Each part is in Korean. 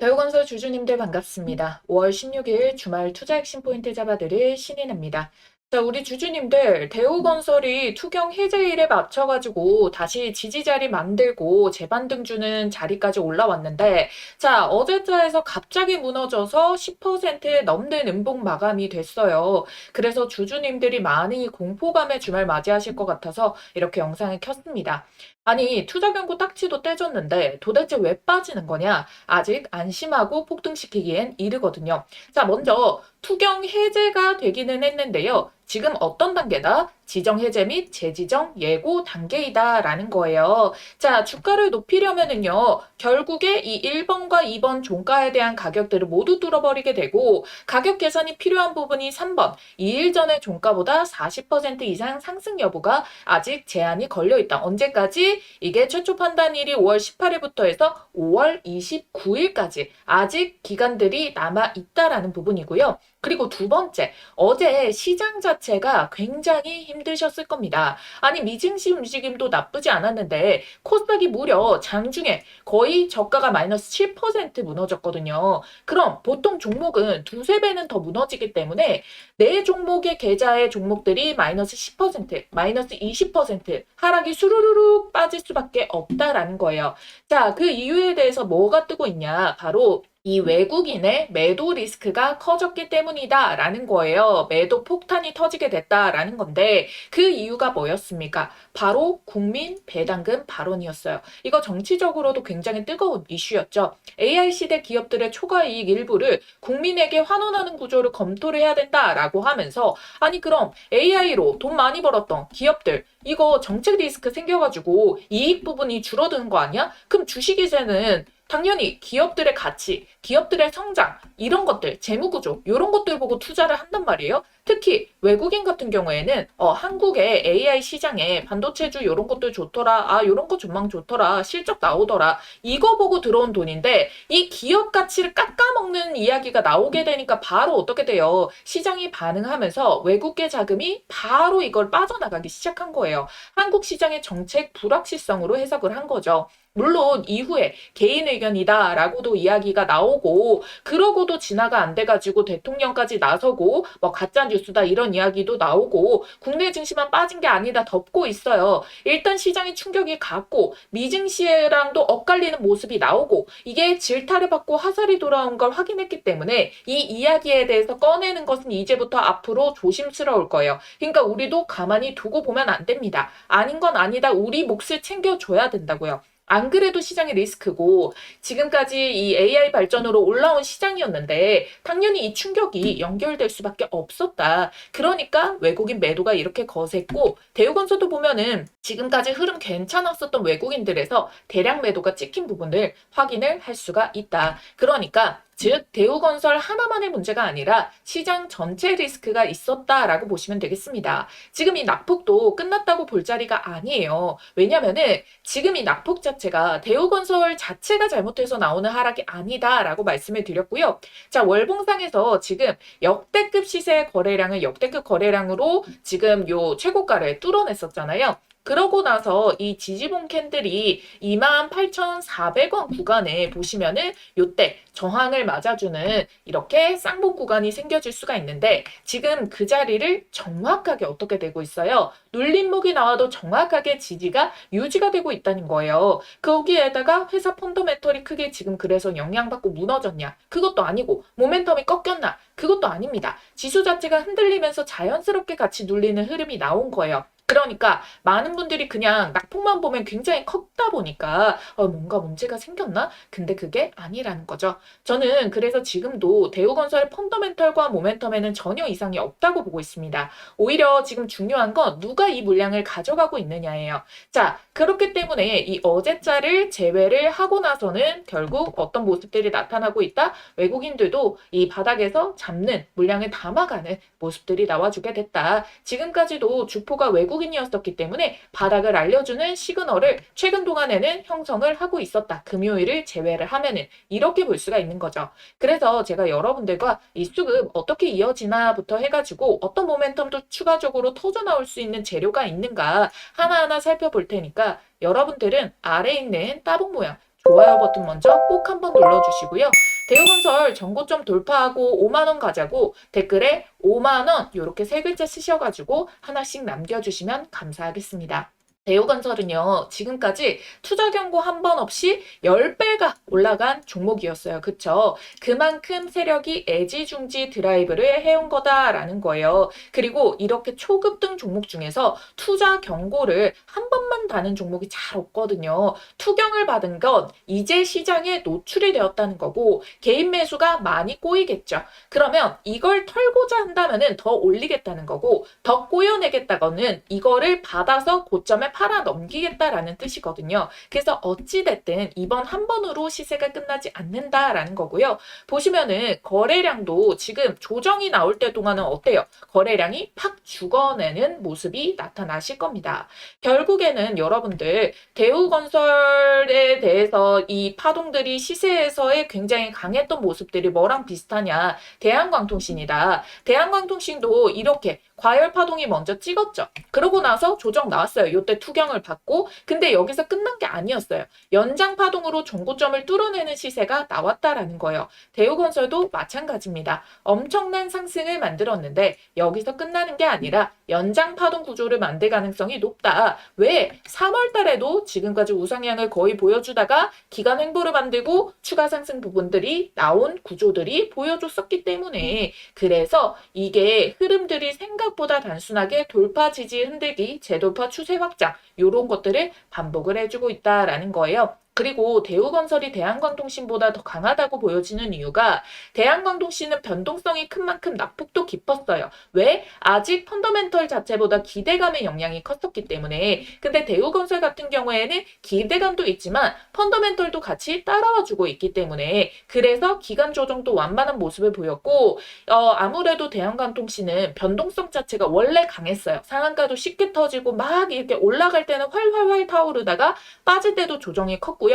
대우건설 주주님들 반갑습니다. 5월 16일 주말 투자 핵심 포인트 잡아드릴 신인입니다. 자, 우리 주주님들, 대우건설이 투경 해제일에 맞춰가지고 다시 지지자리 만들고 재반등 주는 자리까지 올라왔는데, 자, 어제자에서 갑자기 무너져서 10% 넘는 음봉 마감이 됐어요. 그래서 주주님들이 많이 공포감에 주말 맞이하실 것 같아서 이렇게 영상을 켰습니다. 아니, 투자 경고 딱지도 떼줬는데 도대체 왜 빠지는 거냐? 아직 안심하고 폭등시키기엔 이르거든요. 자, 먼저 투경 해제가 되기는 했는데요. 지금 어떤 단계다? 지정 해제 및 재지정 예고 단계이다라는 거예요. 자, 주가를 높이려면은요. 결국에 이 1번과 2번 종가에 대한 가격들을 모두 뚫어버리게 되고 가격 계산이 필요한 부분이 3번, 2일 전의 종가보다 40% 이상 상승 여부가 아직 제한이 걸려 있다. 언제까지? 이게 최초 판단일이 5월 18일부터 해서 5월 29일까지 아직 기간들이 남아 있다라는 부분이고요. 그리고 두 번째, 어제 시장 자체가 굉장히 힘드셨을 겁니다. 아니, 미증시 움직임도 나쁘지 않았는데 코스닥이 무려 장중에 거의 저가가 마이너스 7% 무너졌거든요. 그럼 보통 종목은 두세 배는 더 무너지기 때문에 내 종목의 계좌의 종목들이 마이너스 10%, 마이너스 20% 하락이 수루루룩 빠질 수밖에 없다라는 거예요. 자, 그 이유에 대해서 뭐가 뜨고 있냐? 바로 이 외국인의 매도 리스크가 커졌기 때문이다라는 거예요. 매도 폭탄이 터지게 됐다라는 건데 그 이유가 뭐였습니까? 바로 국민 배당금 발언이었어요. 이거 정치적으로도 굉장히 뜨거운 이슈였죠. AI 시대 기업들의 초과 이익 일부를 국민에게 환원하는 구조를 검토를 해야 된다라고 하면서 아니 그럼 AI로 돈 많이 벌었던 기업들 이거 정책 리스크 생겨가지고 이익 부분이 줄어드는 거 아니야? 그럼 주식이세는 당연히 기업들의 가치, 기업들의 성장, 이런 것들, 재무구조, 이런 것들 보고 투자를 한단 말이에요. 특히 외국인 같은 경우에는 한국의 AI 시장에 반도체주 이런 것들 좋더라, 아 이런 거 전망 좋더라, 실적 나오더라, 이거 보고 들어온 돈인데 이 기업 가치를 깎아먹는 이야기가 나오게 되니까 바로 어떻게 돼요? 시장이 반응하면서 외국계 자금이 바로 이걸 빠져나가기 시작한 거예요. 한국 시장의 정책 불확실성으로 해석을 한 거죠. 물론 이후에 개인 의견이다라고도 이야기가 나오고 그러고도 진화가 안 돼가지고 대통령까지 나서고 뭐 가짜 뉴스다 이런 이야기도 나오고 국내 증시만 빠진 게 아니다 덮고 있어요. 일단 시장이 충격이 갔고 미증시랑도 엇갈리는 모습이 나오고 이게 질타를 받고 화살이 돌아온 걸 확인했기 때문에 이 이야기에 대해서 꺼내는 것은 이제부터 앞으로 조심스러울 거예요. 그러니까 우리도 가만히 두고 보면 안 됩니다. 아닌 건 아니다. 우리 몫을 챙겨줘야 된다고요. 안 그래도 시장의 리스크고 지금까지 이 AI 발전으로 올라온 시장이었는데 당연히 이 충격이 연결될 수밖에 없었다. 그러니까 외국인 매도가 이렇게 거셌고 대우건설도 보면은 지금까지 흐름 괜찮았었던 외국인들에서 대량 매도가 찍힌 부분을 확인을 할 수가 있다. 그러니까 즉 대우건설 하나만의 문제가 아니라 시장 전체 리스크가 있었다라고 보시면 되겠습니다. 지금 이 낙폭도 끝났다고 볼 자리가 아니에요. 왜냐면은 지금 이 낙폭 자체가 대우건설 자체가 잘못해서 나오는 하락이 아니다라고 말씀을 드렸고요. 자, 월봉상에서 지금 역대급 시세 거래량을 역대급 거래량으로 지금 요 최고가를 뚫어냈었잖아요. 그러고 나서 이 지지봉 캔들이 28,400원 구간에 보시면은 요때 저항을 맞아주는 이렇게 쌍봉 구간이 생겨질 수가 있는데 지금 그 자리를 정확하게 어떻게 되고 있어요? 눌림목이 나와도 정확하게 지지가 유지가 되고 있다는 거예요. 거기에다가 회사 펀더멘털이 크게 지금 그래서 영향받고 무너졌냐? 그것도 아니고 모멘텀이 꺾였나? 그것도 아닙니다. 지수 자체가 흔들리면서 자연스럽게 같이 눌리는 흐름이 나온 거예요. 그러니까 많은 분들이 그냥 낙폭만 보면 굉장히 컸다 보니까 뭔가 문제가 생겼나? 근데 그게 아니라는 거죠. 저는 그래서 지금도 대우건설의 펀더멘털과 모멘텀에는 전혀 이상이 없다고 보고 있습니다. 오히려 지금 중요한 건 누가 이 물량을 가져가고 있느냐예요. 자, 그렇기 때문에 이 어제자를 제외를 하고 나서는 결국 어떤 모습들이 나타나고 있다? 외국인들도 이 바닥에서 잡는 물량을 담아가는 모습들이 나와주게 됐다. 지금까지도 주포가 외국인이었었기 때문에 바닥을 알려주는 시그널을 최근 동안에는 형성을 하고 있었다. 금요일을 제외를 하면은 이렇게 볼 수가 있는 거죠. 그래서 제가 여러분들과 이 수급 어떻게 이어지나부터 해가지고 어떤 모멘텀도 추가적으로 터져 나올 수 있는 재료가 있는가 하나하나 살펴볼 테니까 여러분들은 아래에 있는 따봉 모양 좋아요 버튼 먼저 꼭 한번 눌러주시고요. 대우건설 전고점 돌파하고 5만 원 가자고 댓글에 5만 원 이렇게 세 글자 쓰셔가지고 하나씩 남겨주시면 감사하겠습니다. 대우건설은요, 지금까지 투자 경고 한 번 없이 10배가 올라간 종목이었어요. 그쵸? 그만큼 세력이 애지중지 드라이브를 해온 거다라는 거예요. 그리고 이렇게 초급등 종목 중에서 투자 경고를 한 번만 다는 종목이 잘 없거든요. 투경을 받은 건 이제 시장에 노출이 되었다는 거고, 개인 매수가 많이 꼬이겠죠. 그러면 이걸 털고자 한다면은 더 올리겠다는 거고, 더 꼬여내겠다고는 이거를 받아서 고점에 팔아 넘기겠다라는 뜻이거든요. 그래서 어찌됐든 이번 한 번으로 시세가 끝나지 않는다라는 거고요. 보시면은 거래량도 지금 조정이 나올 때 동안은 어때요? 거래량이 팍 죽어내는 모습이 나타나실 겁니다. 결국에는 여러분들 대우건설에 대해서 이 파동들이 시세에서의 굉장히 강했던 모습들이 뭐랑 비슷하냐? 대한광통신이다. 대한광통신도 이렇게 과열 파동이 먼저 찍었죠. 그러고 나서 조정 나왔어요. 요때 투경을 받고. 근데 여기서 끝난 게 아니었어요. 연장 파동으로 종고점을 뚫어내는 시세가 나왔다라는 거예요. 대우건설도 마찬가지입니다. 엄청난 상승을 만들었는데 여기서 끝나는 게 아니라 연장 파동 구조를 만들 가능성이 높다. 왜? 3월 달에도 지금까지 우상향을 거의 보여주다가 기간 횡보를 만들고 추가 상승 부분들이 나온 구조들이 보여줬었기 때문에 그래서 이게 흐름들이 생각보다 단순하게 돌파 지지 흔들기, 재돌파 추세 확장 이런 것들을 반복을 해주고 있다라는 거예요. 그리고 대우건설이 대한광통신보다 더 강하다고 보여지는 이유가 대한광통신은 변동성이 큰 만큼 낙폭도 깊었어요. 왜? 아직 펀더멘털 자체보다 기대감의 영향이 컸었기 때문에. 근데 대우건설 같은 경우에는 기대감도 있지만 펀더멘털도 같이 따라와주고 있기 때문에 그래서 기간 조정도 완만한 모습을 보였고 아무래도 대한광통신은 변동성 자체가 원래 강했어요. 상한가도 쉽게 터지고 막 이렇게 올라갈 때는 활활활 타오르다가 빠질 때도 조정이 컸고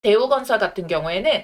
대우건설 같은 경우에는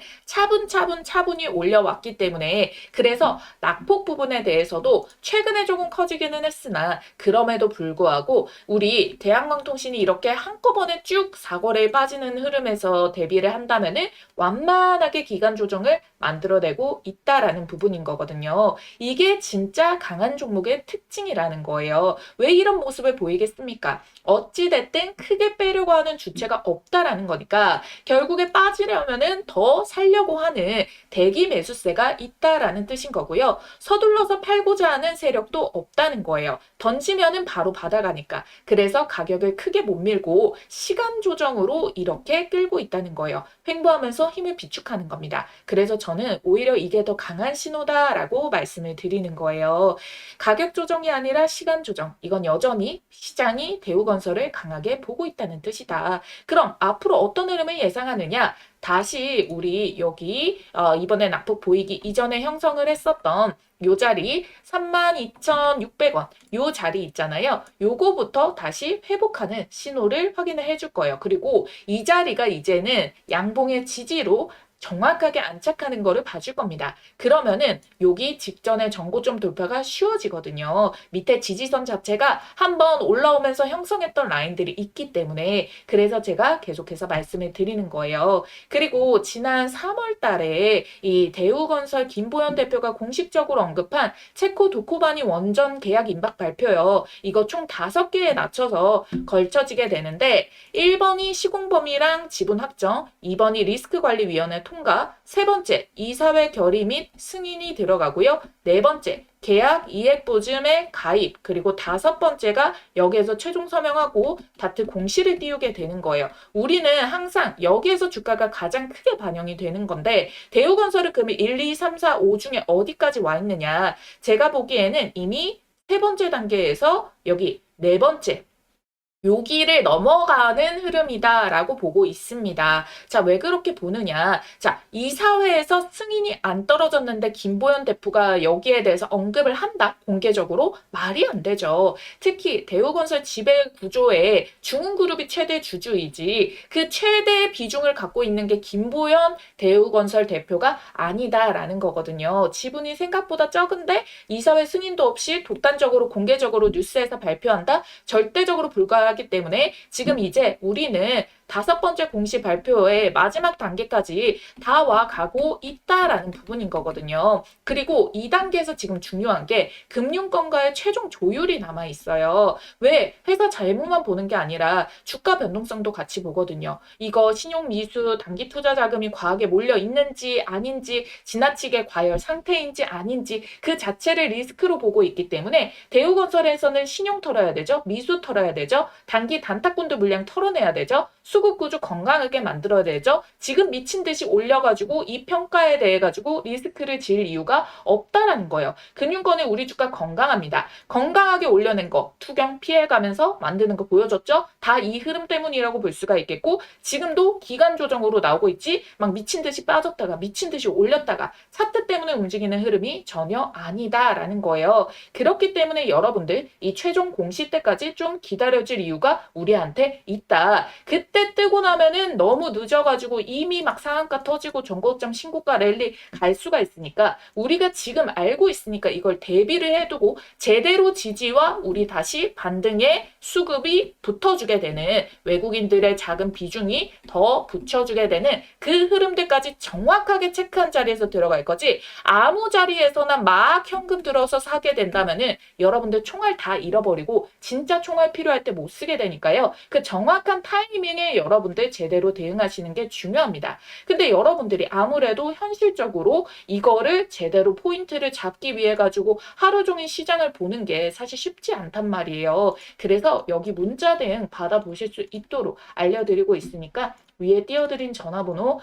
차분히 올려왔기 때문에 그래서 낙폭 부분에 대해서도 최근에 조금 커지기는 했으나 그럼에도 불구하고 우리 대한광통신이 이렇게 한꺼번에 쭉 4거래에 빠지는 흐름에서 대비를 한다면은 완만하게 기간 조정을 만들어내고 있다라는 부분인 거거든요. 이게 진짜 강한 종목의 특징이라는 거예요. 왜 이런 모습을 보이겠습니까? 어찌됐든 크게 빼려고 하는 주체가 없다라는 거니까 결국에 빠지려면은 더 살려고 하는 대기 매수세가 있다라는 뜻인 거고요. 서둘러서 팔고자 하는 세력도 없다는 거예요. 던지면은 바로 받아가니까. 그래서 가격을 크게 못 밀고 시간 조정으로 이렇게 끌고 있다는 거예요. 횡보하면서 힘을 비축하는 겁니다. 그래서 저는 오히려 이게 더 강한 신호다라고 말씀을 드리는 거예요. 가격 조정이 아니라 시간 조정. 이건 여전히 시장이 대우건설을 강하게 보고 있다는 뜻이다. 그럼 앞으로 어떤 흐름을 예상하느냐? 다시 우리 여기 이번에 낙폭 보이기 이전에 형성을 했었던 요 자리 32,600원 요 자리 있잖아요. 요거부터 다시 회복하는 신호를 확인을 해줄 거예요. 그리고 이 자리가 이제는 양봉의 지지로 정확하게 안착하는 거를 봐줄 겁니다. 그러면은 여기 직전에 전고점 돌파가 쉬워지거든요. 밑에 지지선 자체가 한번 올라오면서 형성했던 라인들이 있기 때문에 그래서 제가 계속해서 말씀을 드리는 거예요. 그리고 지난 3월 달에 이 대우건설 김보연 대표가 공식적으로 언급한 체코 도코바니 원전 계약 임박 발표요. 이거 총 5개에 낮춰서 걸쳐지게 되는데 1번이 시공범위랑 지분 확정, 2번이 리스크관리위원회 통과, 세 번째 이사회 결의 및 승인이 들어가고요. 네 번째 계약 이액 보증의 가입, 그리고 5번째가 여기에서 최종 서명하고 다트 공시를 띄우게 되는 거예요. 우리는 항상 여기에서 주가가 가장 크게 반영이 되는 건데 대우건설은 그러면 1, 2, 3, 4, 5 중에 어디까지 와 있느냐? 제가 보기에는 이미 세 번째 단계에서 여기 네 번째 여기를 넘어가는 흐름이다라고 보고 있습니다. 자, 왜 그렇게 보느냐? 자, 이사회에서 승인이 안 떨어졌는데 김보연 대표가 여기에 대해서 언급을 한다? 공개적으로? 말이 안 되죠. 특히 대우건설 지배 구조에 중흥그룹이 최대 주주이지 그 최대 비중을 갖고 있는 게 김보연 대우건설 대표가 아니다라는 거거든요. 지분이 생각보다 적은데 이사회 승인도 없이 독단적으로 공개적으로 뉴스에서 발표한다? 절대적으로 불가하기 때문에 지금 이제 우리는 다섯 번째 공시 발표의 마지막 단계까지 다 와가고 있다라는 부분인 거거든요. 그리고 이 단계에서 지금 중요한 게 금융권과의 최종 조율이 남아 있어요. 왜? 회사 잘못만 보는 게 아니라 주가 변동성도 같이 보거든요. 이거 신용 미수, 단기 투자 자금이 과하게 몰려 있는지 아닌지, 지나치게 과열 상태인지 아닌지 그 자체를 리스크로 보고 있기 때문에 대우건설에서는 신용 털어야 되죠. 미수 털어야 되죠. 단기 단타꾼도 물량 털어내야 되죠. 수급 구조 건강하게 만들어야 되죠. 지금 미친 듯이 올려가지고 이 평가에 대해 가지고 리스크를 질 이유가 없다라는 거예요. 금융권의 우리 주가 건강합니다. 건강하게 올려낸 거 투경 피해가면서 만드는 거 보여줬죠? 다 이 흐름 때문이라고 볼 수가 있겠고 지금도 기간 조정으로 나오고 있지 막 미친 듯이 빠졌다가 미친 듯이 올렸다가 차트 때문에 움직이는 흐름이 전혀 아니다라는 거예요. 그렇기 때문에 여러분들 이 최종 공시 때까지 좀 기다려줄 이유가 우리한테 있다. 그때 뜨고 나면은 너무 늦어가지고 이미 막 상한가 터지고 전고점 신고가 랠리 갈 수가 있으니까 우리가 지금 알고 있으니까 이걸 대비를 해두고 제대로 지지와 우리 다시 반등의 수급이 붙어주게 되는 외국인들의 작은 비중이 더 붙여주게 되는 그 흐름들까지 정확하게 체크한 자리에서 들어갈 거지 아무 자리에서나 막 현금 들어서 사게 된다면은 여러분들 총알 다 잃어버리고 진짜 총알 필요할 때 못 쓰게 되니까요. 그 정확한 타이밍에 여러분들 제대로 대응하시는 게 중요합니다. 근데 여러분들이 아무래도 현실적으로 이거를 제대로 포인트를 잡기 위해 가지고 하루 종일 시장을 보는 게 사실 쉽지 않단 말이에요. 그래서 여기 문자 대응 받아보실 수 있도록 알려드리고 있으니까 위에 띄워드린 전화번호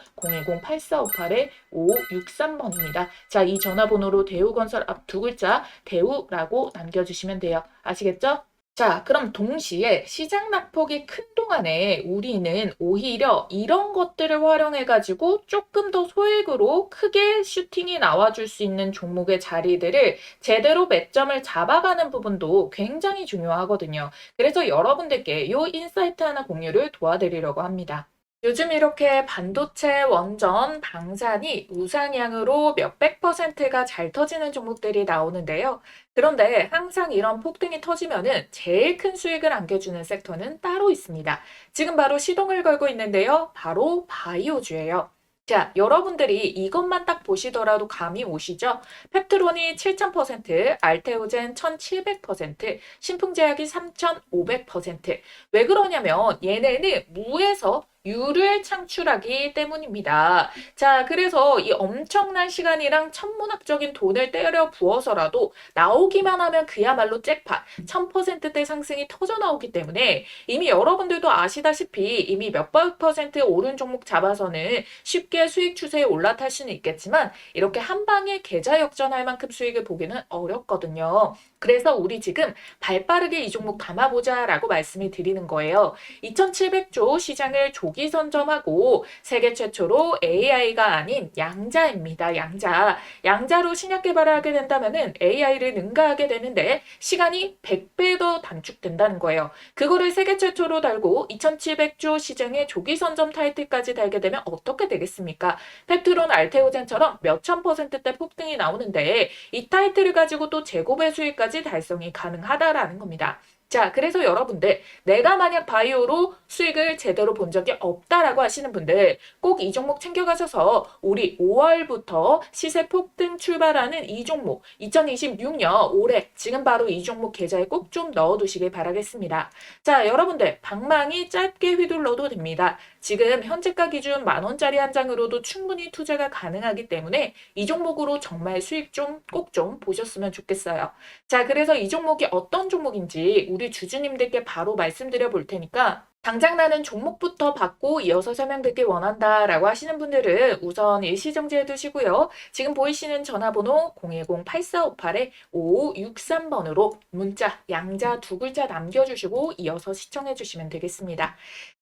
010-8458-5563번입니다. 자, 이 전화번호로 대우건설 앞 두 글자 대우라고 남겨주시면 돼요. 아시겠죠? 자, 그럼 동시에 시장 낙폭이 큰 동안에 우리는 오히려 이런 것들을 활용해가지고 조금 더 소액으로 크게 슈팅이 나와줄 수 있는 종목의 자리들을 제대로 매점을 잡아가는 부분도 굉장히 중요하거든요. 그래서 여러분들께 이 인사이트 하나 공유를 도와드리려고 합니다. 요즘 이렇게 반도체, 원전, 방산이 우상향으로 몇백 퍼센트가 잘 터지는 종목들이 나오는데요. 그런데 항상 이런 폭등이 터지면은 제일 큰 수익을 안겨주는 섹터는 따로 있습니다. 지금 바로 시동을 걸고 있는데요. 바로 바이오주예요. 자, 여러분들이 이것만 딱 보시더라도 감이 오시죠? 펩트론이 7000%, 알테오젠 1700%, 신풍제약이 3500%. 왜 그러냐면 얘네는 무에서 유를 창출하기 때문입니다. 자, 그래서 이 엄청난 시간이랑 천문학적인 돈을 때려 부어서라도 나오기만 하면 그야말로 잭팟, 1000%대 상승이 터져 나오기 때문에 이미 여러분들도 아시다시피 이미 몇백 퍼센트 오른 종목 잡아서는 쉽게 수익 추세에 올라탈 수는 있겠지만 이렇게 한 방에 계좌 역전할 만큼 수익을 보기는 어렵거든요. 그래서 우리 지금 발빠르게 이 종목 담아보자 라고 말씀을 드리는 거예요. 2700조 시장을 조기 선점하고 세계 최초로 AI가 아닌 양자입니다. 양자. 양자로 신약 개발을 하게 된다면 AI를 능가하게 되는데 시간이 100배 더 단축된다는 거예요. 그거를 세계 최초로 달고 2700조 시장의 조기 선점 타이틀까지 달게 되면 어떻게 되겠습니까? 펩트론 알테오젠처럼 몇천 %대 폭등이 나오는데 이 타이틀을 가지고 또 제곱의 수익까지 달성이 가능하다라는 겁니다. 자, 그래서 여러분들 내가 만약 바이오로 수익을 제대로 본 적이 없다라고 하시는 분들 꼭 이 종목 챙겨가셔서 우리 5월부터 시세 폭등 출발하는 이 종목 2026년 올해 지금 바로 이 종목 계좌에 꼭 좀 넣어두시길 바라겠습니다. 자, 여러분들 방망이 짧게 휘둘러도 됩니다. 지금 현재가 기준 10,000원짜리 한 장으로도 충분히 투자가 가능하기 때문에 이 종목으로 정말 수익 좀 꼭 좀 보셨으면 좋겠어요. 자, 그래서 이 종목이 어떤 종목인지 우리 주주님들께 바로 말씀드려 볼 테니까 당장 나는 종목부터 받고 이어서 설명드리길 원한다라고 하시는 분들은 우선 일시정지해 두시고요. 지금 보이시는 전화번호 010-8458-5563번으로 문자, 양자 두 글자 남겨주시고 이어서 시청해 주시면 되겠습니다.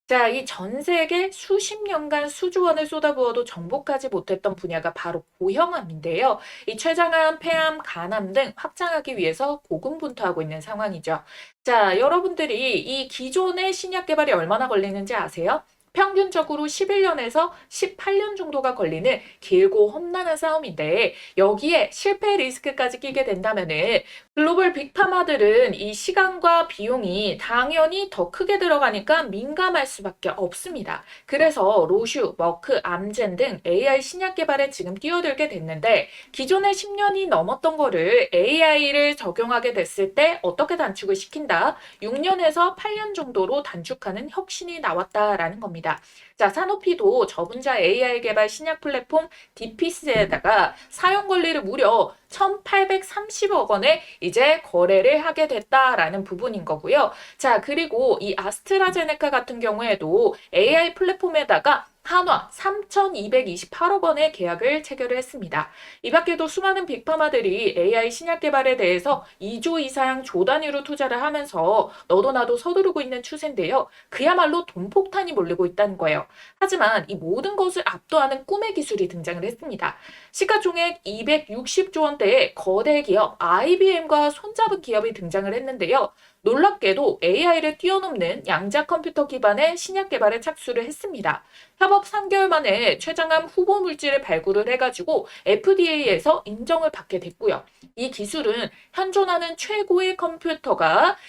자, 이 전 세계 수십 년간 수조원을 쏟아부어도 정복하지 못했던 분야가 바로 고형암인데요. 이 췌장암, 폐암, 간암 등 확장하기 위해서 고군분투하고 있는 상황이죠. 자, 여러분들이 이 기존의 신약 개발이 얼마나 걸리는지 아세요? 평균적으로 11년에서 18년 정도가 걸리는 길고 험난한 싸움인데 여기에 실패 리스크까지 끼게 된다면은 글로벌 빅파마들은 이 시간과 비용이 당연히 더 크게 들어가니까 민감할 수밖에 없습니다. 그래서 로슈, 머크, 암젠 등 AI 신약 개발에 지금 뛰어들게 됐는데 기존에 10년이 넘었던 거를 AI를 적용하게 됐을 때 어떻게 단축을 시킨다? 6년에서 8년 정도로 단축하는 혁신이 나왔다라는 겁니다. 자, 사노피도 저분자 AI 개발 신약 플랫폼 디피스에다가 사용 권리를 무려 1,830억 원에 이제 거래를 하게 됐다라는 부분인 거고요. 자, 그리고 이 아스트라제네카 같은 경우에도 AI 플랫폼에다가 한화 3,228억 원의 계약을 체결을 했습니다. 이 밖에도 수많은 빅파마들이 AI 신약 개발에 대해서 2조 이상 조 단위로 투자를 하면서 너도 나도 서두르고 있는 추세인데요. 그야말로 돈폭탄이 몰리고 있다는 거예요. 하지만 이 모든 것을 압도하는 꿈의 기술이 등장을 했습니다. 시가총액 260조 원대의 거대 기업 IBM과 손잡은 기업이 등장을 했는데요. 놀랍게도 AI를 뛰어넘는 양자 컴퓨터 기반의 신약 개발에 착수를 했습니다. 협업 3개월 만에 최장암 후보 물질을 발굴을 해가지고 FDA에서 인정을 받게 됐고요. 이 기술은 현존하는 최고의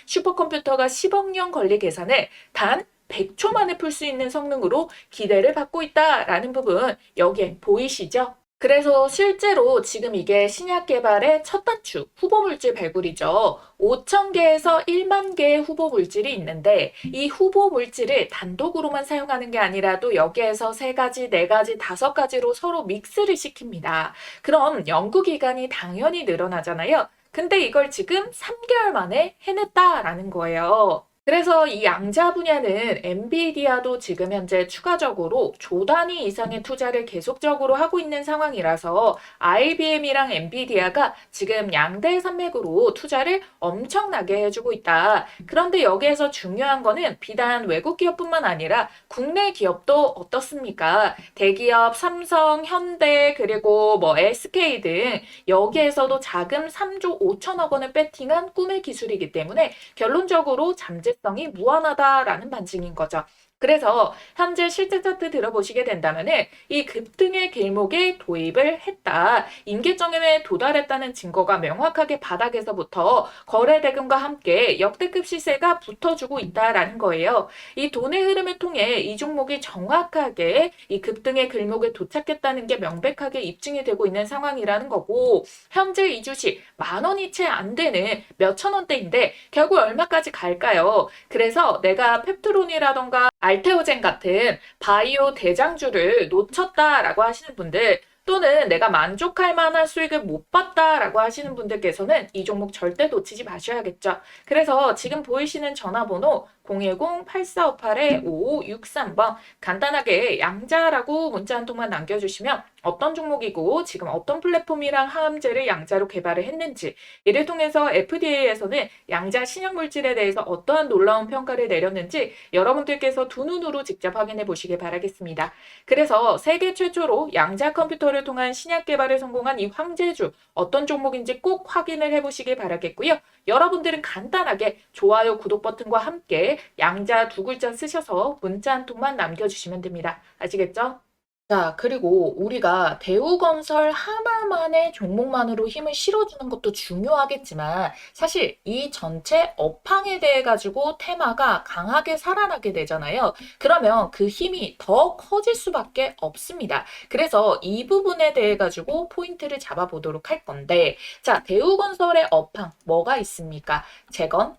슈퍼컴퓨터가 10억 년 권리 계산을 단 100초 만에 풀 수 있는 성능으로 기대를 받고 있다라는 부분 여기에 보이시죠? 그래서 실제로 지금 이게 신약 개발의 첫 단추, 후보 물질 발굴이죠. 5,000개에서 1만 개의 후보 물질이 있는데 이 후보 물질을 단독으로만 사용하는 게 아니라도 여기에서 3가지, 4가지, 5가지로 서로 믹스를 시킵니다. 그럼 연구 기간이 당연히 늘어나잖아요. 근데 이걸 지금 3개월 만에 해냈다라는 거예요. 그래서 이 양자 분야는 엔비디아도 지금 현재 추가적으로 조 단위 이상의 투자를 계속적으로 하고 있는 상황이라서 IBM이랑 엔비디아가 지금 양대 산맥으로 투자를 엄청나게 해주고 있다. 그런데 여기에서 중요한 거는 비단 외국 기업뿐만 아니라 국내 기업도 어떻습니까? 대기업 삼성, 현대 그리고 뭐 SK 등 여기에서도 자금 3조 5천억 원을 배팅한 꿈의 기술이기 때문에 결론적으로 잠재성이 무한하다라는 반증인 거죠. 그래서 현재 실제 차트 들어보시게 된다면 이 급등의 길목에 도입을 했다. 임계점에 도달했다는 증거가 명확하게 바닥에서부터 거래 대금과 함께 역대급 시세가 붙어주고 있다라는 거예요. 이 돈의 흐름을 통해 이 종목이 정확하게 이 급등의 길목에 도착했다는 게 명백하게 입증이 되고 있는 상황이라는 거고 현재 이 주식 10,000원이 채 안 되는 몇천 원대인데 결국 얼마까지 갈까요? 그래서 내가 펩트론이라던가 알테오젠 같은 바이오 대장주를 놓쳤다라고 하시는 분들 또는 내가 만족할 만한 수익을 못 봤다라고 하시는 분들께서는 이 종목 절대 놓치지 마셔야겠죠. 그래서 지금 보이시는 전화번호 010-8458-5563번 간단하게 양자라고 문자 한 통만 남겨주시면 어떤 종목이고 지금 어떤 플랫폼이랑 항암제를 양자로 개발을 했는지 이를 통해서 FDA에서는 양자 신약 물질에 대해서 어떠한 놀라운 평가를 내렸는지 여러분들께서 두 눈으로 직접 확인해 보시길 바라겠습니다. 그래서 세계 최초로 양자 컴퓨터를 통한 신약 개발에 성공한 이 황제주 어떤 종목인지 꼭 확인을 해보시길 바라겠고요. 여러분들은 간단하게 좋아요, 구독 버튼과 함께 양자 두 글자 쓰셔서 문자 한 통만 남겨주시면 됩니다. 아시겠죠? 자, 그리고 우리가 대우건설 하나만의 종목만으로 힘을 실어주는 것도 중요하겠지만 사실 이 전체 업황에 대해 가지고 테마가 강하게 살아나게 되잖아요. 그러면 그 힘이 더 커질 수밖에 없습니다. 그래서 이 부분에 대해 가지고 포인트를 잡아보도록 할 건데 자, 대우건설의 업황 뭐가 있습니까? 재건,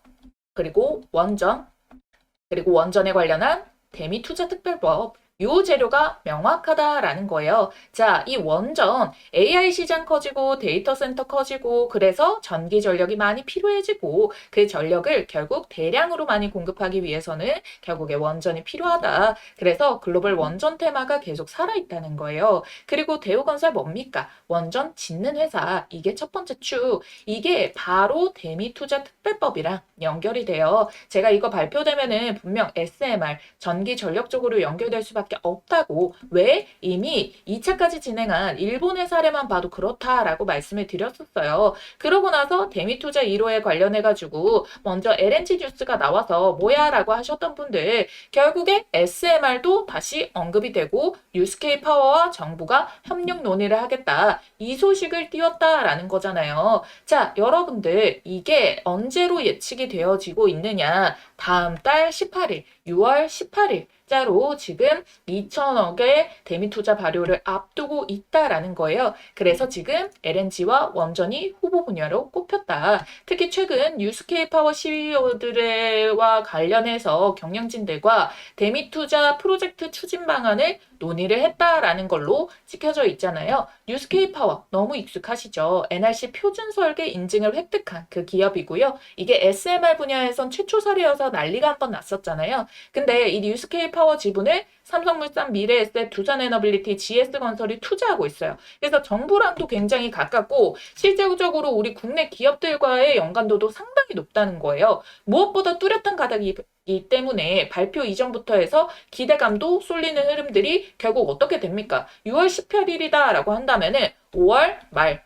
그리고 원전, 그리고 원전에 관련한 대미투자특별법 요 재료가 명확하다라는 거예요. 자, 이 원전 AI 시장 커지고 데이터 센터 커지고 그래서 전기 전력이 많이 필요해지고 그 전력을 결국 대량으로 많이 공급하기 위해서는 결국에 원전이 필요하다. 그래서 글로벌 원전 테마가 계속 살아있다는 거예요. 그리고 대우건설 뭡니까? 원전 짓는 회사. 이게 첫 번째 축. 이게 바로 대미투자특별법이랑 연결이 돼요. 제가 이거 발표되면은 분명 SMR 전기 전력 쪽으로 연결될 수밖에 수밖에 없다고. 왜? 이미 2차까지 진행한 일본의 사례만 봐도 그렇다라고 말씀을 드렸었어요. 그러고 나서 대미투자 1호에 관련해가지고 먼저 LNG 뉴스가 나와서 뭐야 라고 하셨던 분들, 결국에 SMR도 다시 언급이 되고 뉴스케이 파워와 정부가 협력 논의를 하겠다, 이 소식을 띄웠다라는 거잖아요. 자, 여러분들 이게 언제로 예측이 되어지고 있느냐, 다음 달 18일, 6월 18일 자로 지금 2천억의 대미투자 발효를 앞두고 있다라는 거예요. 그래서 지금 LNG와 원전이 후보 분야로 꼽혔다. 특히 최근 뉴스케이 파워 CEO들과 관련해서 경영진들과 대미투자 프로젝트 추진 방안을 논의를 했다라는 걸로 찍혀져 있잖아요. 뉴스케이 파워 너무 익숙하시죠? NRC 표준 설계 인증을 획득한 그 기업이고요. 이게 SMR 분야에선 최초 사례여서 난리가 한 번 났었잖아요. 근데 이 뉴스케이 파워 지분을 삼성물산, 미래에셋, 두산에너빌리티, GS건설이 투자하고 있어요. 그래서 정부랑도 굉장히 가깝고 실제적으로 우리 국내 기업들과의 연관도도 상당히 높다는 거예요. 무엇보다 뚜렷한 가닥이기 때문에 발표 이전부터 해서 기대감도 쏠리는 흐름들이 결국 어떻게 됩니까? 6월 18일이다 라고 한다면은 5월 말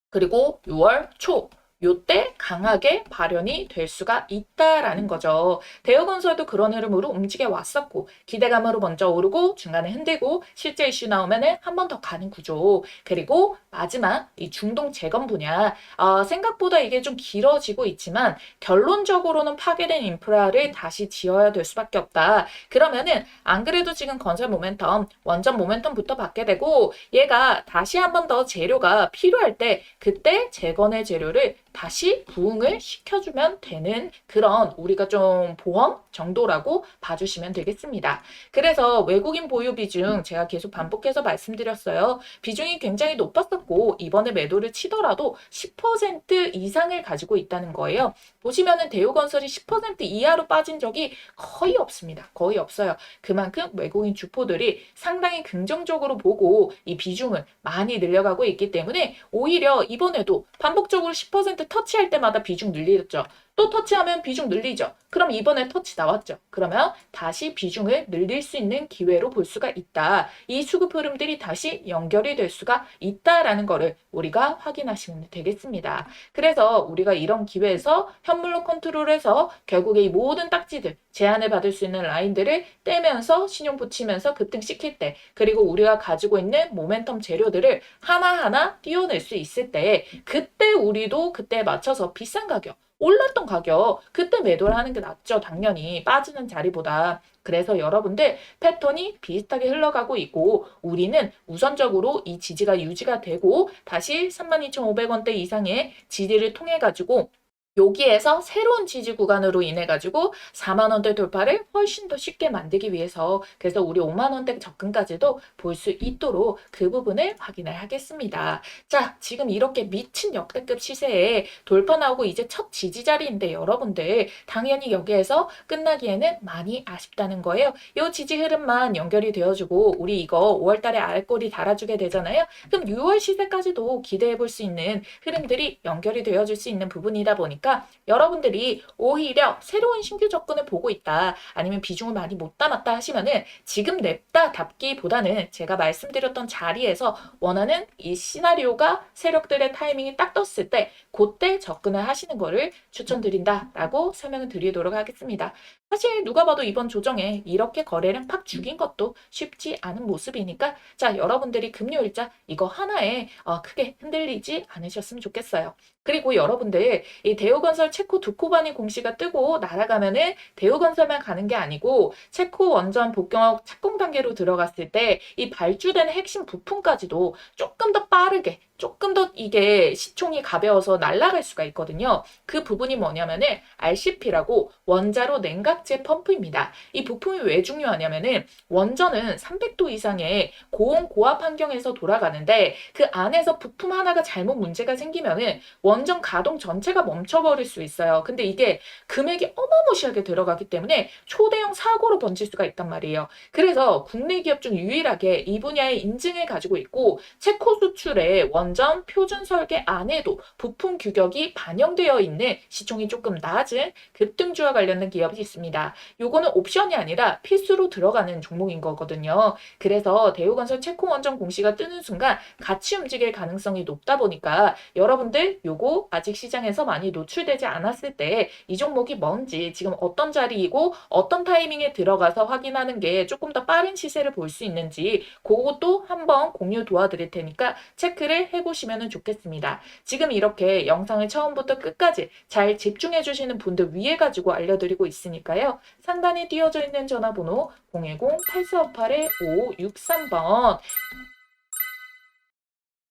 그리고 6월 초 요때 강하게 발현이 될 수가 있다라는 거죠. 대우건설도 그런 흐름으로 움직여 왔었고 기대감으로 먼저 오르고 중간에 흔들고 실제 이슈 나오면은 한 번 더 가는 구조. 그리고 마지막 이 중동 재건 분야, 생각보다 이게 좀 길어지고 있지만 결론적으로는 파괴된 인프라를 다시 지어야 될 수밖에 없다. 그러면은 안 그래도 지금 건설 모멘텀, 원전 모멘텀부터 받게 되고 얘가 다시 한 번 더 재료가 필요할 때 그때 재건의 재료를 다시 부응을 시켜주면 되는 그런 우리가 좀 보험 정도라고 봐주시면 되겠습니다. 그래서 외국인 보유 비중 제가 계속 반복해서 말씀드렸어요. 비중이 굉장히 높았었고 이번에 매도를 치더라도 10% 이상을 가지고 있다는 거예요. 보시면은 대우건설이 10% 이하로 빠진 적이 거의 없습니다. 거의 없어요. 그만큼 외국인 주포들이 상당히 긍정적으로 보고 이 비중을 많이 늘려가고 있기 때문에 오히려 이번에도 반복적으로 10% 터치할 때마다 비중 늘리죠. 또 터치하면 비중 늘리죠. 그럼 이번에 터치 나왔죠. 그러면 다시 비중을 늘릴 수 있는 기회로 볼 수가 있다. 이 수급 흐름들이 다시 연결이 될 수가 있다라는 거를 우리가 확인하시면 되겠습니다. 그래서 우리가 이런 기회에서 현물로 컨트롤해서 결국에 이 모든 딱지들, 제한을 받을 수 있는 라인들을 떼면서 신용 붙이면서 급등시킬 때, 그리고 우리가 가지고 있는 모멘텀 재료들을 하나하나 띄워낼 수 있을 때, 그때 우리도 그때에 맞춰서 비싼 가격, 올랐던 가격 그때 매도를 하는 게 낫죠. 당연히 빠지는 자리보다. 그래서 여러분들 패턴이 비슷하게 흘러가고 있고 우리는 우선적으로 이 지지가 유지가 되고 다시 32,500원대 이상의 지지를 통해 가지고 여기에서 새로운 지지 구간으로 인해 가지고 4만 원대 돌파를 훨씬 더 쉽게 만들기 위해서, 그래서 우리 5만 원대 접근까지도 볼 수 있도록 그 부분을 확인을 하겠습니다. 자, 지금 이렇게 미친 역대급 시세에 돌파 나오고 이제 첫 지지 자리인데 여러분들 당연히 여기에서 끝나기에는 많이 아쉽다는 거예요. 이 지지 흐름만 연결이 되어주고 우리 이거 5월 달에 알꼬리 달아주게 되잖아요. 그럼 6월 시세까지도 기대해 볼 수 있는 흐름들이 연결이 되어줄 수 있는 부분이다 보니까 여러분들이 오히려 새로운 신규 접근을 보고 있다, 아니면 비중을 많이 못 담았다 하시면은 지금 냅다 답기보다는 제가 말씀드렸던 자리에서 원하는 이 시나리오가 세력들의 타이밍이 딱 떴을 때 그때 접근을 하시는 거를 추천드린다라고 설명을 드리도록 하겠습니다. 사실 누가 봐도 이번 조정에 이렇게 거래량 팍 죽인 것도 쉽지 않은 모습이니까 자, 여러분들이 금요일자 이거 하나에 크게 흔들리지 않으셨으면 좋겠어요. 그리고 여러분들 이 대우건설 체코 두코바니 공시가 뜨고 날아가면은 대우건설만 가는 게 아니고 체코 원전 복경 착공 단계로 들어갔을 때 이 발주되는 핵심 부품까지도 조금 더 빠르게, 조금 더 이게 시총이 가벼워서 날아갈 수가 있거든요. 그 부분이 뭐냐면은 RCP라고 원자로 냉각제 펌프입니다. 이 부품이 왜 중요하냐면은 원전은 300도 이상의 고온 고압 환경에서 돌아가는데 그 안에서 부품 하나가 잘못 문제가 생기면은 원전 가동 전체가 멈춰버리는 잃어버릴 수 있어요. 근데 이게 금액이 어마무시하게 들어가기 때문에 초대형 사고로 번질 수가 있단 말이에요. 그래서 국내 기업 중 유일하게 이 분야의 인증을 가지고 있고 체코 수출의 원전 표준 설계 안에도 부품 규격이 반영되어 있는 시총이 조금 낮은 급등주와 관련된 기업이 있습니다. 요거는 옵션이 아니라 필수로 들어가는 종목인 거거든요. 그래서 대우건설 체코 원전 공시가 뜨는 순간 같이 움직일 가능성이 높다 보니까 여러분들 요거 아직 시장에서 많이 노출되지 않았을 때 이 종목이 뭔지 지금 어떤 자리이고 어떤 타이밍에 들어가서 확인하는 게 조금 더 빠른 시세를 볼 수 있는지 그것도 한번 공유 도와드릴 테니까 체크를 해보시면 좋겠습니다. 지금 이렇게 영상을 처음부터 끝까지 잘 집중해 주시는 분들 위해 가지고 알려드리고 있으니까요. 상단에 띄어져 있는 전화번호 010-8458-5563번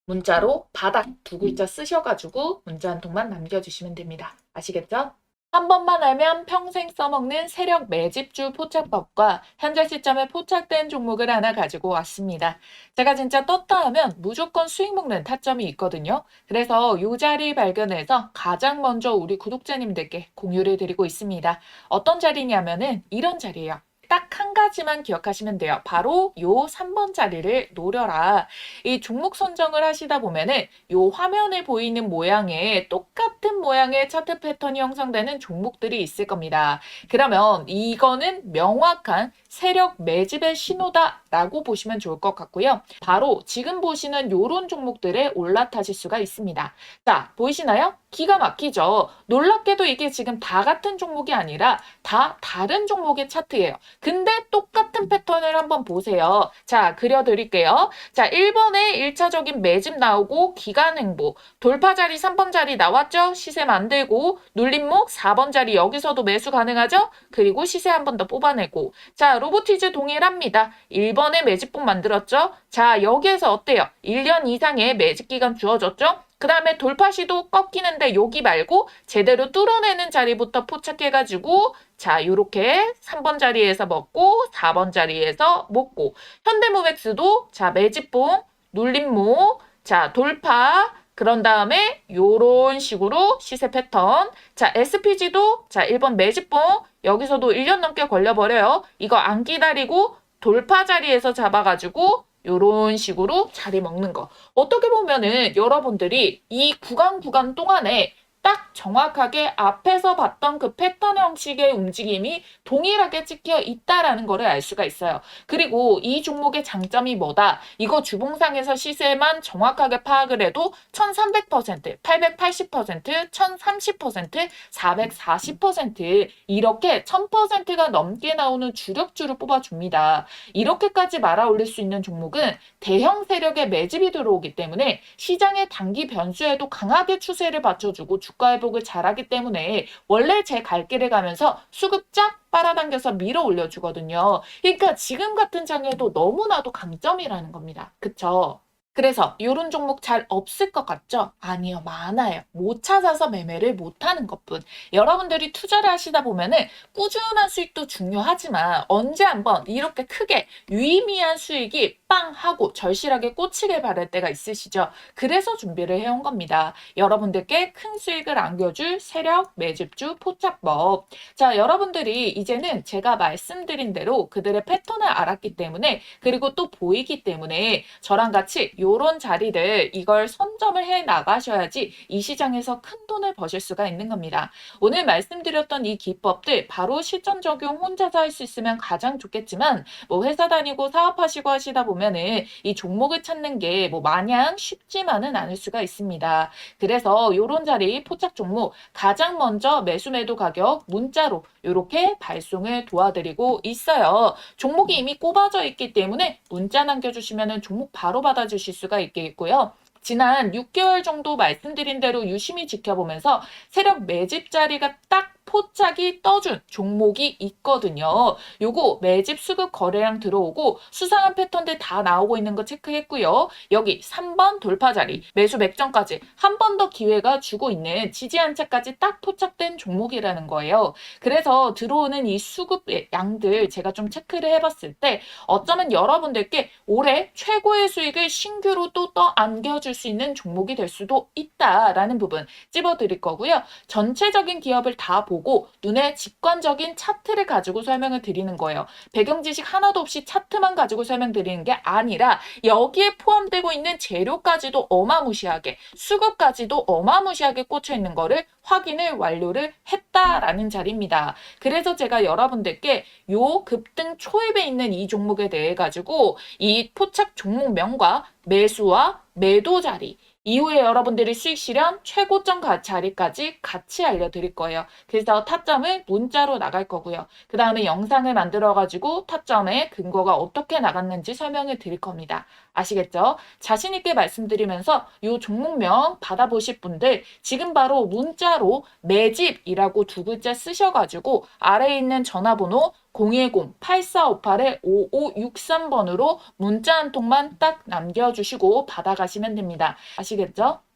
문자로 바닥 두 글자 쓰셔가지고 문자 한 통만 남겨주시면 됩니다. 아시겠죠? 한 번만 알면 평생 써먹는 세력 매집주 포착법과 현재 시점에 포착된 종목을 하나 가지고 왔습니다. 제가 진짜 떴다 하면 무조건 수익 먹는 타점이 있거든요. 그래서 이 자리 발견해서 가장 먼저 우리 구독자님들께 공유를 드리고 있습니다. 어떤 자리냐면은 이런 자리예요. 딱 한 가지만 기억하시면 돼요. 바로 요 3번 자리를 노려라. 이 종목 선정을 하시다 보면은 요 화면에 보이는 모양의 똑같은 모양의 차트 패턴이 형성되는 종목들이 있을 겁니다. 그러면 이거는 명확한 세력 매집의 신호다라고 보시면 좋을 것 같고요. 바로 지금 보시는 요런 종목들에 올라타실 수가 있습니다. 자, 보이시나요? 기가 막히죠. 놀랍게도 이게 지금 다 같은 종목이 아니라 다 다른 종목의 차트예요. 근데 똑같은 패턴을 한번 보세요. 자, 그려드릴게요. 자, 1번에 1차적인 매집 나오고 기간 횡보, 돌파 자리 3번 자리 나왔죠? 시세 만들고 눌림목 4번 자리 여기서도 매수 가능하죠? 그리고 시세 한 번 더 뽑아내고 자, 로보티즈 동일합니다. 1번에 매집봉 만들었죠? 자, 여기에서 어때요? 1년 이상의 매집 기간 주어졌죠? 그 다음에 돌파 시도 꺾이는데 여기 말고 제대로 뚫어내는 자리부터 포착해가지고 자, 요렇게 3번 자리에서 먹고 4번 자리에서 먹고 현대모백스도 자, 매집봉, 눌림목, 자, 돌파 그런 다음에 요런 식으로 시세 패턴 자, SPG도 자, 1번 매집봉 여기서도 1년 넘게 걸려버려요. 이거 안 기다리고 돌파 자리에서 잡아가지고 요런 식으로 자리 먹는 거. 어떻게 보면은 여러분들이 이 구간 동안에 딱 정확하게 앞에서 봤던 그 패턴 형식의 움직임이 동일하게 찍혀 있다라는 거를 알 수가 있어요. 그리고 이 종목의 장점이 뭐다? 이거 주봉상에서 시세만 정확하게 파악을 해도 1300%, 880%, 1030%, 440% 이렇게 1000%가 넘게 나오는 주력주를 뽑아줍니다. 이렇게까지 말아 올릴 수 있는 종목은 대형 세력의 매집이 들어오기 때문에 시장의 단기 변수에도 강하게 추세를 받쳐주고 주가 회복을 잘하기 때문에 원래 제 갈 길을 가면서 수급 쫙 빨아당겨서 밀어 올려주거든요. 그러니까 지금 같은 장에도 너무나도 강점이라는 겁니다. 그쵸? 그래서 이런 종목 잘 없을 것 같죠? 아니요, 많아요. 못 찾아서 매매를 못하는 것뿐. 여러분들이 투자를 하시다 보면은 꾸준한 수익도 중요하지만 언제 한번 이렇게 크게 유의미한 수익이 빵 하고 절실하게 꽂히길 바랄 때가 있으시죠? 그래서 준비를 해온 겁니다. 여러분들께 큰 수익을 안겨줄 세력 매집주 포착법. 자, 여러분들이 이제는 제가 말씀드린 대로 그들의 패턴을 알았기 때문에 그리고 또 보이기 때문에 저랑 같이 요런 자리를 이걸 선점을 해 나가셔야지 이 시장에서 큰 돈을 버실 수가 있는 겁니다. 오늘 말씀드렸던 이 기법들 바로 실전 적용 혼자서 할 수 있으면 가장 좋겠지만 뭐 회사 다니고 사업하시고 하시다 보면은 이 종목을 찾는 게 뭐 마냥 쉽지만은 않을 수가 있습니다. 그래서 요런 자리 포착 종목 가장 먼저 매수 매도 가격 문자로 이렇게 발송을 도와드리고 있어요. 종목이 이미 꼽아져 있기 때문에 문자 남겨주시면 종목 바로 받아주실 수가 있겠고요. 지난 6개월 정도 말씀드린 대로 유심히 지켜보면서 세력 매집 자리가 딱 포착이 떠준 종목이 있거든요. 요거 매집 수급 거래량 들어오고 수상한 패턴들 다 나오고 있는 거 체크했고요. 여기 3번 돌파 자리, 매수 맥점까지 한 번 더 기회가 주고 있는 지지 한차까지 딱 포착된 종목이라는 거예요. 그래서 들어오는 이 수급의 양들 제가 좀 체크를 해봤을 때 어쩌면 여러분들께 올해 최고의 수익을 신규로 또 떠안겨줄 수 있는 종목이 될 수도 있다라는 부분 찝어드릴 거고요. 전체적인 기업을 다 보고 눈에 직관적인 차트를 가지고 설명을 드리는 거예요. 배경 지식 하나도 없이 차트만 가지고 설명드리는 게 아니라 여기에 포함되고 있는 재료까지도 어마무시하게 수급까지도 어마무시하게 꽂혀 있는 거를 확인을 완료를 했다라는 자리입니다. 그래서 제가 여러분들께 요 급등 초입에 있는 이 종목에 대해 가지고 이 포착 종목명과 매수와 매도 자리 이후에 여러분들이 수익 실현 최고점 자리까지 같이 알려드릴 거예요. 그래서 타점을 문자로 나갈 거고요. 그 다음에 영상을 만들어가지고 타점의 근거가 어떻게 나갔는지 설명을 드릴 겁니다. 아시겠죠? 자신 있게 말씀드리면서 이 종목명 받아보실 분들 지금 바로 문자로 매집이라고 두 글자 쓰셔가지고 아래에 있는 전화번호 010-8458-5563번으로 문자 한 통만 딱 남겨주시고 받아가시면 됩니다. 아시겠죠?